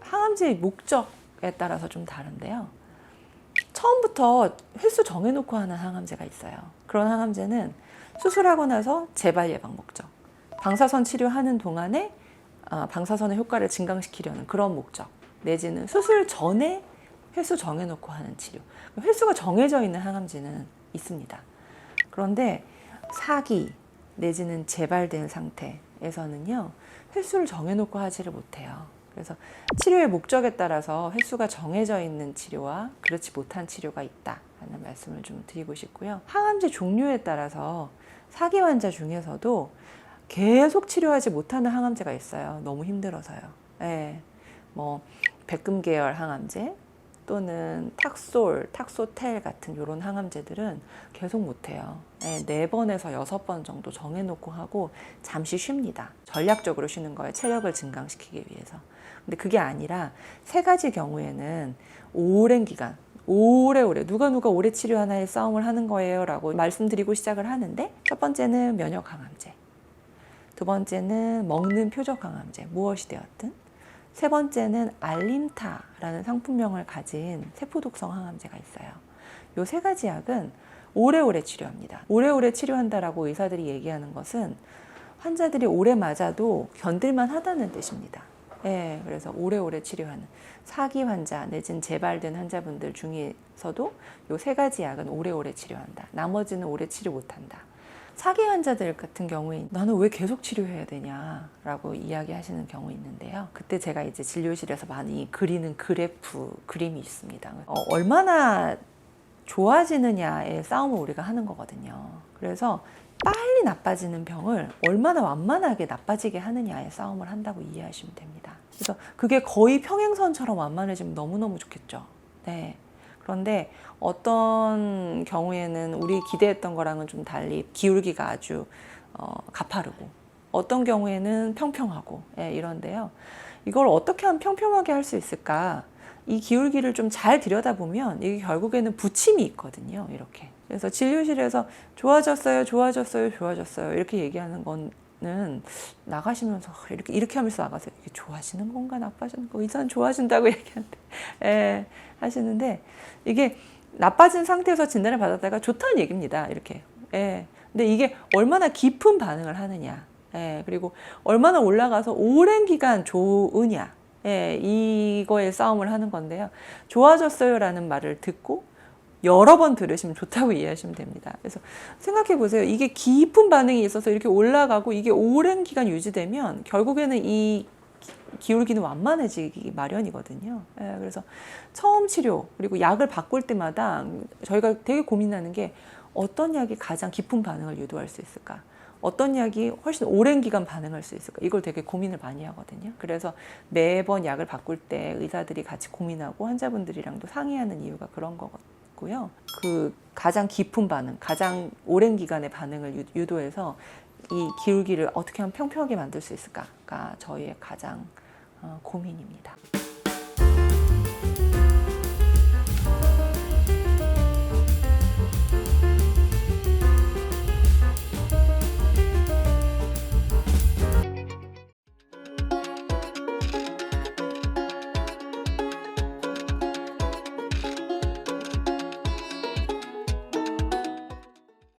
항암제의 목적에 따라서 좀 다른데요. 처음부터 횟수 정해놓고 하는 항암제가 있어요. 그런 항암제는 수술하고 나서 재발 예방 목적, 방사선 치료하는 동안에 방사선의 효과를 증강시키려는 그런 목적, 내지는 수술 전에 횟수 정해놓고 하는 치료. 횟수가 정해져 있는 항암제는 있습니다. 그런데 사기 내지는 재발된 상태에서는요, 횟수를 정해놓고 하지를 못해요. 그래서 치료의 목적에 따라서 횟수가 정해져 있는 치료와 그렇지 못한 치료가 있다 하는 말씀을 좀 드리고 싶고요. 항암제 종류에 따라서 사기 환자 중에서도 계속 치료하지 못하는 항암제가 있어요. 너무 힘들어서요. 예, 뭐 백금 계열 항암제 또는 탁솔, 탁소텔 같은 이런 항암제들은 계속 못해요. 4번에서 6번 정도 정해놓고 하고 잠시 쉽니다. 전략적으로 쉬는 거예요. 체력을 증강시키기 위해서. 근데 그게 아니라 3가지 경우에는 오랜 기간, 오래오래 누가 오래 치료하나의 싸움을 하는 거예요 라고 말씀드리고 시작을 하는데, 첫 번째는 면역 항암제, 두 번째는 먹는 표적 항암제, 무엇이 되었든, 세 번째는 알림타라는 상품명을 가진 세포독성 항암제가 있어요. 이 3가지 약은 오래오래 치료합니다. 오래오래 치료한다라고 의사들이 얘기하는 것은 환자들이 오래 맞아도 견딜만 하다는 뜻입니다. 예, 그래서 오래오래 치료하는 사기 환자 내지는 재발된 환자분들 중에서도 이 3가지 약은 오래오래 치료한다. 나머지는 오래 치료 못한다. 사기 환자들 같은 경우에 나는 왜 계속 치료해야 되냐라고 이야기하시는 경우 있는데요. 그때 제가 이제 진료실에서 많이 그리는 그래프 그림이 있습니다. 얼마나 좋아지느냐의 싸움을 우리가 하는 거거든요. 그래서 빨리 나빠지는 병을 얼마나 완만하게 나빠지게 하느냐의 싸움을 한다고 이해하시면 됩니다. 그래서 그게 거의 평행선처럼 완만해지면 너무너무 좋겠죠. 네. 그런데 어떤 경우에는 우리 기대했던 거랑은 좀 달리 기울기가 아주 가파르고, 어떤 경우에는 평평하고, 이런데요. 이걸 어떻게 하면 평평하게 할 수 있을까? 이 기울기를 좀 잘 들여다보면 이게 결국에는 부침이 있거든요. 이렇게. 그래서 진료실에서 좋아졌어요, 좋아졌어요, 좋아졌어요 이렇게 얘기하는 거는 나가시면서 이렇게 하면서 나가세요. 이게 좋아지는 건가 나빠지는 건가? 의사는 좋아진다고 얘기하는데 하시는데, 이게 나빠진 상태에서 진단을 받았다가 좋다는 얘기입니다. 이렇게. 근데 이게 얼마나 깊은 반응을 하느냐, 그리고 얼마나 올라가서 오랜 기간 좋으냐, 이거에 싸움을 하는 건데요. 좋아졌어요 라는 말을 듣고 여러 번 들으시면 좋다고 이해하시면 됩니다. 그래서 생각해 보세요. 이게 깊은 반응이 있어서 이렇게 올라가고 이게 오랜 기간 유지되면 결국에는 이 기울기는 완만해지기 마련이거든요. 그래서 처음 치료 그리고 약을 바꿀 때마다 저희가 되게 고민하는 게 어떤 약이 가장 깊은 반응을 유도할 수 있을까? 어떤 약이 훨씬 오랜 기간 반응할 수 있을까? 이걸 되게 고민을 많이 하거든요. 그래서 매번 약을 바꿀 때 의사들이 같이 고민하고 환자분들이랑도 상의하는 이유가 그런 거고요. 그 가장 깊은 반응, 가장 오랜 기간의 반응을 유도해서 이 기울기를 어떻게 하면 평평하게 만들 수 있을까가 저희의 가장 고민입니다.